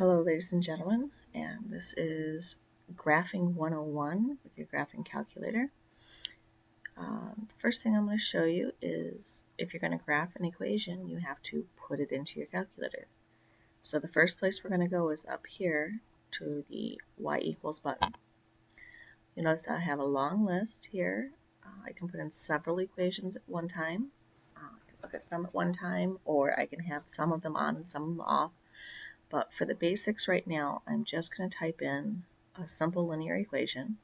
Hello ladies and gentlemen, and this is Graphing 101 with your graphing calculator. The first thing I'm going to show you is if you're going to graph an equation, you have to put it into your calculator. So the first place we're going to go is up here to the y equals button. You'll notice I have a long list here. I can put in several equations at one time. I can look at them at one time, or I can have some of them on and some of them off. But for the basics right now, I'm just going to type in a simple linear equation.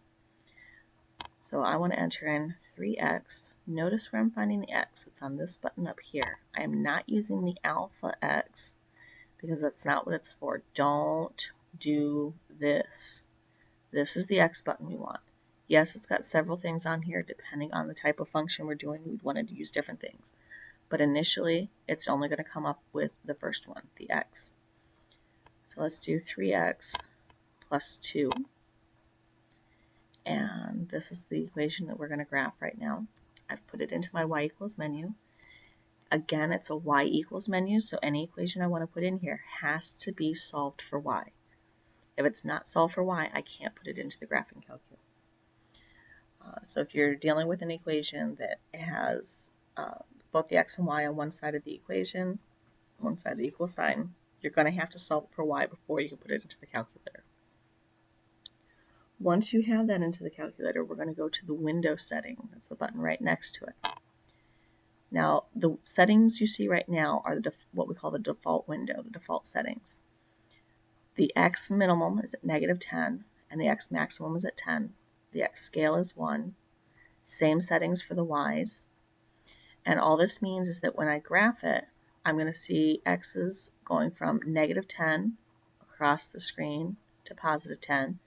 So I want to enter in 3x. Notice where I'm finding the x. It's on this button up here. I am not using the alpha x because that's not what it's for. Don't do this. This is the x button we want. Yes, it's got several things on here. Depending on the type of function we're doing, we'd want to use different things. But initially, it's only going to come up with the first one, the x. So let's do 3x plus 2. And this is the equation that we're going to graph right now. I've put it into my y equals menu. Again, it's a y equals menu, so any equation I want to put in here has to be solved for y. If it's not solved for y, I can't put it into the graphing calculator. So if you're dealing with an equation that has both the x and y on one side of the equation, one side of the equal sign, you're going to have to solve it for y before you can put it into the calculator. Once you have that into the calculator, we're going to go to the window setting. That's the button right next to it. Now, the settings you see right now are what we call the default window, the default settings. The x minimum is at -10, and the x maximum is at 10. The x scale is 1. Same settings for the y's. And all this means is that when I graph it, I'm going to see x's going from -10 across the screen to +10.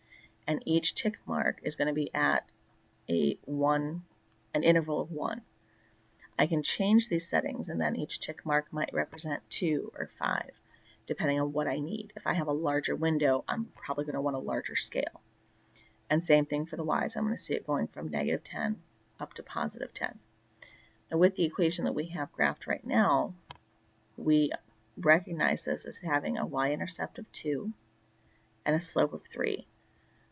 And each tick mark is going to be at an interval of 1. I can change these settings, and then each tick mark might represent 2 or 5, depending on what I need. If I have a larger window, I'm probably going to want a larger scale. And same thing for the y's. I'm going to see it going from -10 up to +10. Now with the equation that we have graphed right now, we recognize this as having a y-intercept of 2 and a slope of 3.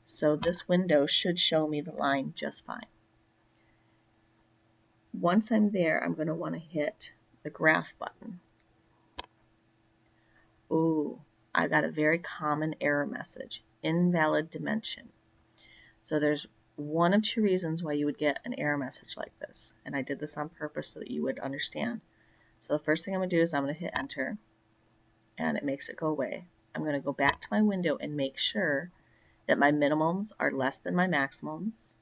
So this window should show me the line just fine. Once I'm there, I'm going to want to hit the graph button. Ooh, I got a very common error message, invalid dimension. So there's one of two reasons why you would get an error message like this, and I did this on purpose so that you would understand. So the first thing I'm going to do is I'm going to hit enter, and it makes it go away. I'm going to go back to my window and make sure that my minimums are less than my maximums.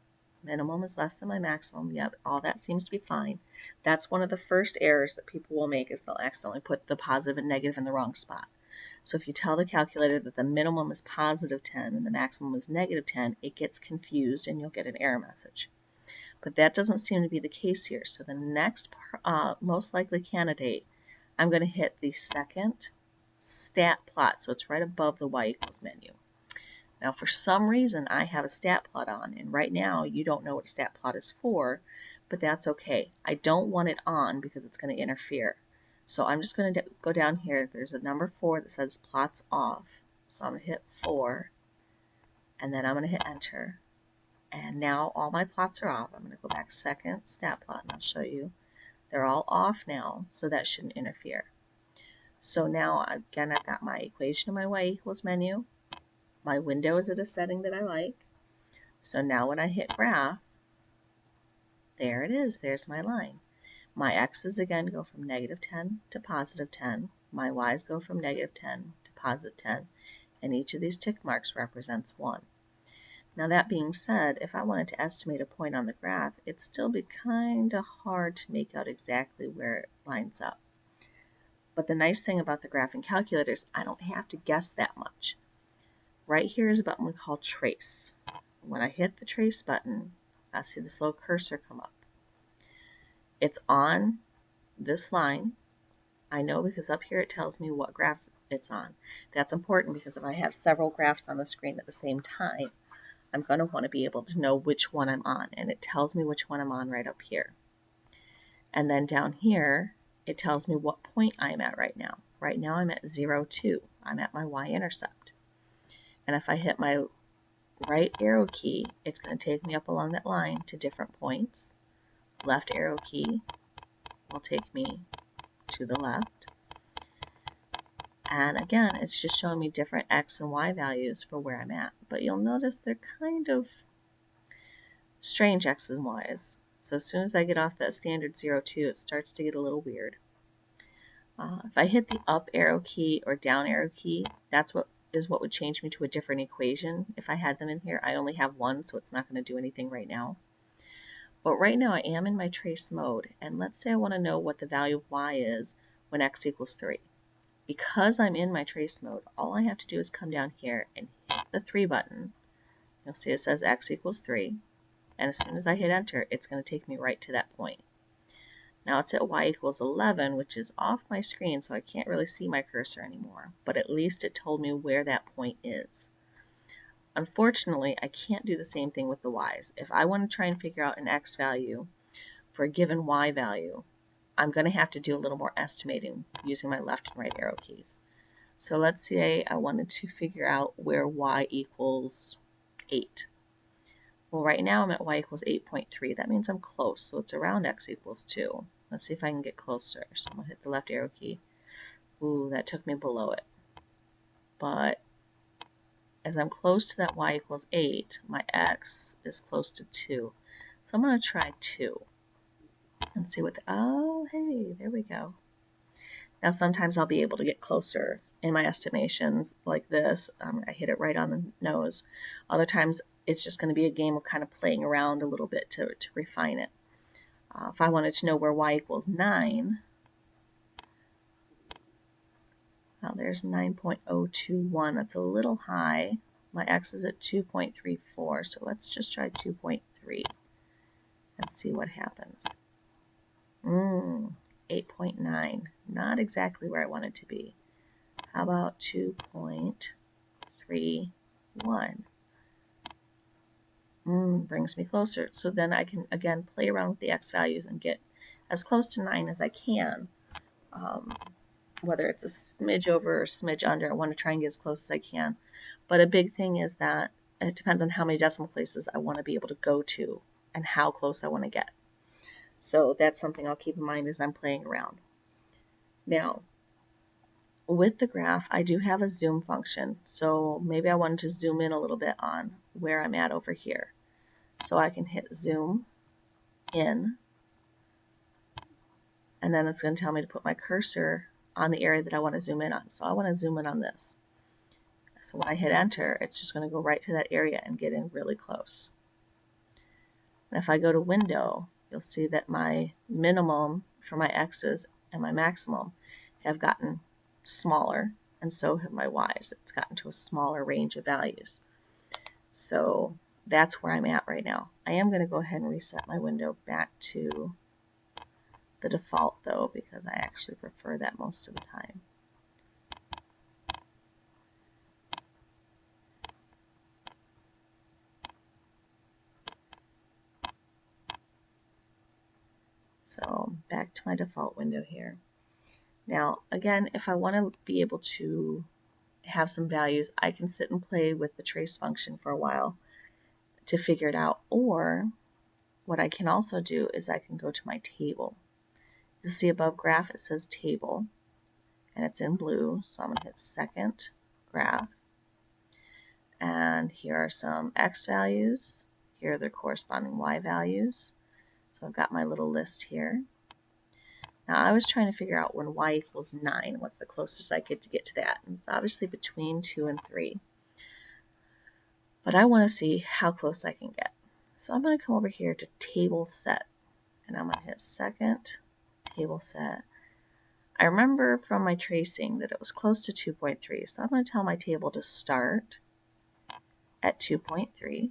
Minimum is less than my maximum. Yep, all that seems to be fine. That's one of the first errors that people will make, is they'll accidentally put the positive and negative in the wrong spot. So if you tell the calculator that the minimum is +10 and the maximum is -10, it gets confused and you'll get an error message. But that doesn't seem to be the case here. So the next most likely candidate, I'm going to hit the second stat plot. So it's right above the y equals menu. Now, for some reason, I have a stat plot on, and right now you don't know what a stat plot is for, but that's okay. I don't want it on because it's going to interfere. So I'm just going to go down here. There's a number 4 that says plots off. So I'm going to hit 4, and then I'm going to hit enter. And now all my plots are off. I'm going to go back second stat plot, and I'll show you. They're all off now, so that shouldn't interfere. So now, again, I've got my equation in my y equals menu. My window is at a setting that I like. So now when I hit graph, there it is. There's my line. My x's again go from -10 to +10. My y's go from -10 to +10. And each of these tick marks represents 1. Now that being said, if I wanted to estimate a point on the graph, it'd still be kind of hard to make out exactly where it lines up. But the nice thing about the graphing calculator is I don't have to guess that much. Right here is a button we call trace. When I hit the trace button, I'll see this little cursor come up. It's on this line. I know because up here it tells me what graphs it's on. That's important because if I have several graphs on the screen at the same time, I'm going to want to be able to know which one I'm on, and it tells me which one I'm on right up here. And then down here, it tells me what point I'm at right now. Right now I'm at 0, 2. I'm at my y-intercept. And if I hit my right arrow key, it's going to take me up along that line to different points. Left arrow key will take me to the left. And again, it's just showing me different x and y values for where I'm at. But you'll notice they're kind of strange x's and y's. So as soon as I get off that standard 0, 2, it starts to get a little weird. If I hit the up arrow key or down arrow key, that's what would change me to a different equation if I had them in here. I only have one, so it's not going to do anything right now. But right now I am in my trace mode, and let's say I want to know what the value of y is when x equals 3. Because I'm in my trace mode, all I have to do is come down here and hit the 3 button. You'll see it says x equals 3, and as soon as I hit enter, it's going to take me right to that point. Now it's at y equals 11, which is off my screen, so I can't really see my cursor anymore, but at least it told me where that point is. Unfortunately, I can't do the same thing with the y's. If I want to try and figure out an x value for a given y value, I'm going to have to do a little more estimating using my left and right arrow keys. So let's say I wanted to figure out where y equals 8. Well, right now I'm at y equals 8.3. That means I'm close, so it's around x equals 2. Let's see if I can get closer. So I'm going to hit the left arrow key. Ooh, that took me below it. But as I'm close to that y equals 8, my x is close to 2. So I'm going to try 2 and see what oh, hey, there we go. Now sometimes I'll be able to get closer in my estimations like this. I hit it right on the nose. Other times it's just going to be a game of kind of playing around a little bit to refine it. If I wanted to know where y equals 9, well, there's 9.021. That's a little high. My x is at 2.34, so let's just try 2.3 and see what happens. 8.9. Not exactly where I want it to be. How about 2.31? Brings me closer. So then I can, again, play around with the x values and get as close to 9 as I can. Whether it's a smidge over or a smidge under, I want to try and get as close as I can. But a big thing is that it depends on how many decimal places I want to be able to go to and how close I want to get. So that's something I'll keep in mind as I'm playing around. Now, with the graph, I do have a zoom function. So maybe I wanted to zoom in a little bit on where I'm at over here. So I can hit zoom in, and then it's going to tell me to put my cursor on the area that I want to zoom in on. So I want to zoom in on this. So when I hit enter, it's just going to go right to that area and get in really close. And if I go to window, you'll see that my minimum for my x's and my maximum have gotten smaller, and so have my y's. It's gotten to a smaller range of values. So that's where I'm at right now. I am going to go ahead and reset my window back to the default though, because I actually prefer that most of the time. So back to my default window here. Now again, if I want to be able to have some values, I can sit and play with the trace function for a while to figure it out. Or what I can also do is I can go to my table. You'll see above graph it says table, and it's in blue, so I'm going to hit second graph. And here are some x values. Here are the corresponding y values. So I've got my little list here. Now I was trying to figure out when y equals 9, what's the closest I get to that. And it's obviously between 2 and 3. But I want to see how close I can get. So I'm going to come over here to table set. And I'm going to hit second table set. I remember from my tracing that it was close to 2.3. So I'm going to tell my table to start at 2.3.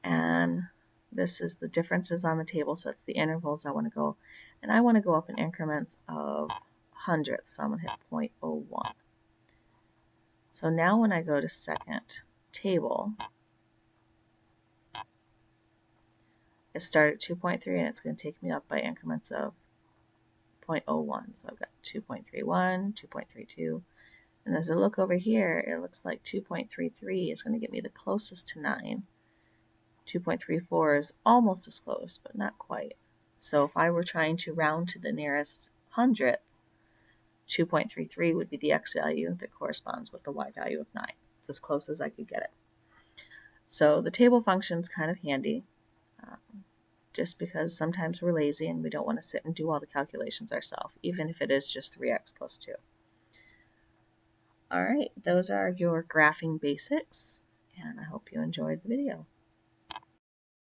And this is the differences on the table, so it's the intervals I want to go. And I want to go up in increments of hundredths, so I'm going to hit 0.01. So now when I go to second table, it started at 2.3 and it's going to take me up by increments of 2.01. So I've got 2.31, 2.32. And as I look over here, it looks like 2.33 is going to get me the closest to 9. 2.34 is almost as close, but not quite. So if I were trying to round to the nearest hundredth, 2.33 would be the x value that corresponds with the y value of 9. It's as close as I could get it. So the table function is kind of handy, just because sometimes we're lazy and we don't want to sit and do all the calculations ourselves, even if it is just 3x plus 2. All right, those are your graphing basics, and I hope you enjoyed the video.